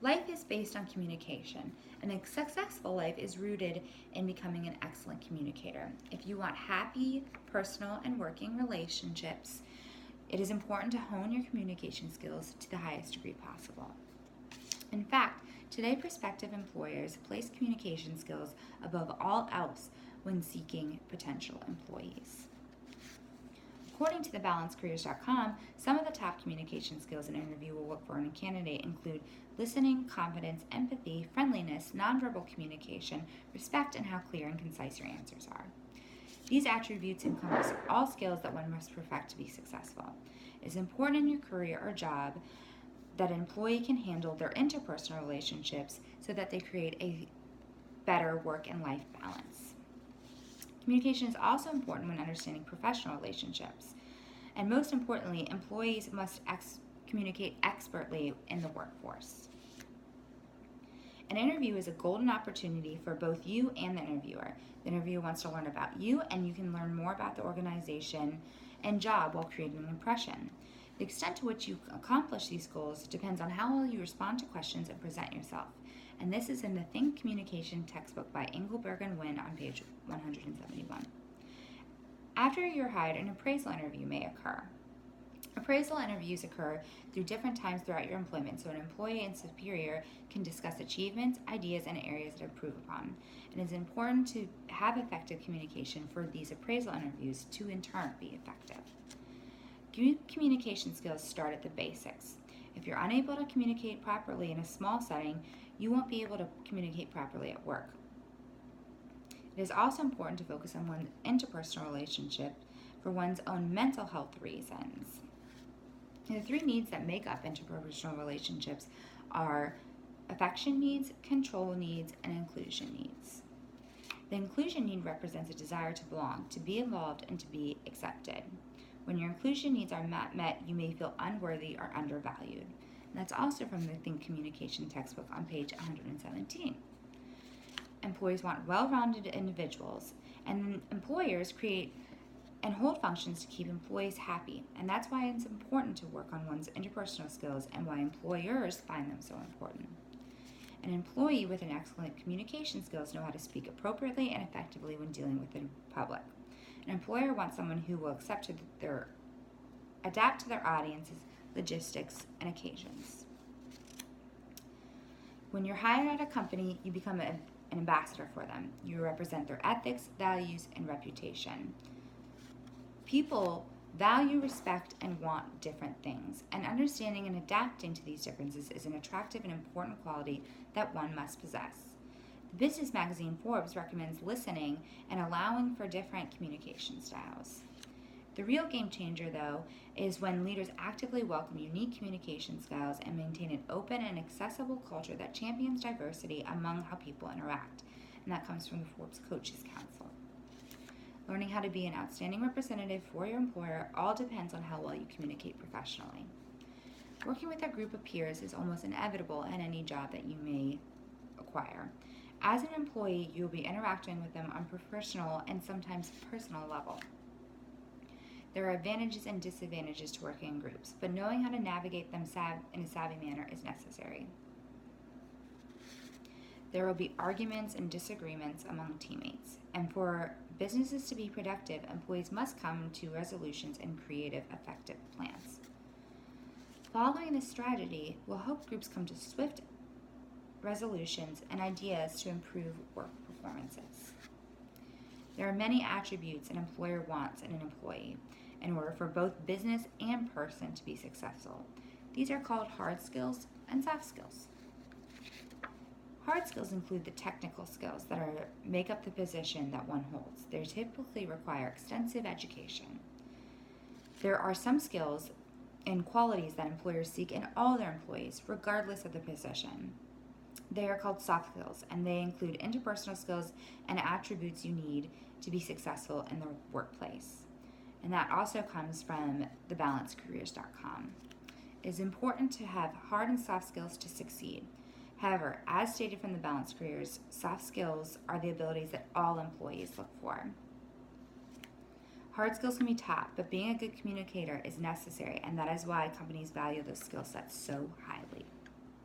Life is based on communication, and a successful life is rooted in becoming an excellent communicator. If you want happy, personal, and working relationships, it is important to hone your communication skills to the highest degree possible. In fact, today prospective employers place communication skills above all else when seeking potential employees. According to thebalancecareers.com, some of the top communication skills an interview will look for in a candidate include listening, confidence, empathy, friendliness, nonverbal communication, respect, and how clear and concise your answers are. These attributes encompass all skills that one must perfect to be successful. It is important in your career or job that an employee can handle their interpersonal relationships so that they create a better work and life balance. Communication is also important when understanding professional relationships. And most importantly, employees must communicate expertly in the workforce. An interview is a golden opportunity for both you and the interviewer. The interviewer wants to learn about you, and you can learn more about the organization and job while creating an impression. The extent to which you accomplish these goals depends on how well you respond to questions and present yourself. And this is in the Think Communication textbook by Engelberg and Wynn on page 171. After you're hired, an appraisal interview may occur. Appraisal interviews occur through different times throughout your employment, so an employee and superior can discuss achievements, ideas, and areas to improve upon. It is important to have effective communication for these appraisal interviews to in turn be effective. Communication skills start at the basics. If you're unable to communicate properly in a small setting, you won't be able to communicate properly at work. It is also important to focus on one's interpersonal relationship for one's own mental health reasons. The three needs that make up interpersonal relationships are affection needs, control needs, and inclusion needs. The inclusion need represents a desire to belong, to be involved, and to be accepted. When your inclusion needs are not met, you may feel unworthy or undervalued. And that's also from the Think Communication textbook on page 117. Employees want well-rounded individuals, and employers create and hold functions to keep employees happy. And that's why it's important to work on one's interpersonal skills and why employers find them so important. An employee with an excellent communication skills know how to speak appropriately and effectively when dealing with the public. An employer wants someone who will adapt to their audience's logistics and occasions. When you're hired at a company, you become an ambassador for them. You represent their ethics, values, and reputation. People value, respect, and want different things, and understanding and adapting to these differences is an attractive and important quality that one must possess. The business magazine Forbes recommends listening and allowing for different communication styles. The real game changer, though, is when leaders actively welcome unique communication styles and maintain an open and accessible culture that champions diversity among how people interact. And that comes from the Forbes Coaches Council. Learning how to be an outstanding representative for your employer all depends on how well you communicate professionally. Working with a group of peers is almost inevitable in any job that you may acquire. As an employee, you will be interacting with them on a professional and sometimes personal level. There are advantages and disadvantages to working in groups, but knowing how to navigate them in a savvy manner is necessary. There will be arguments and disagreements among teammates, and for businesses to be productive, employees must come to resolutions and creative, effective plans. Following this strategy will help groups come to swift resolutions and ideas to improve work performances. There are many attributes an employer wants in an employee in order for both business and person to be successful. These are called hard skills and soft skills. Hard skills include the technical skills that make up the position that one holds. They typically require extensive education. There are some skills and qualities that employers seek in all their employees, regardless of the position. They are called soft skills, and they include interpersonal skills and attributes you need to be successful in the workplace. And that also comes from thebalancecareers.com. It is important to have hard and soft skills to succeed. However, as stated from the Balanced Careers, soft skills are the abilities that all employees look for. Hard skills can be taught, but being a good communicator is necessary, and that is why companies value those skill sets so highly.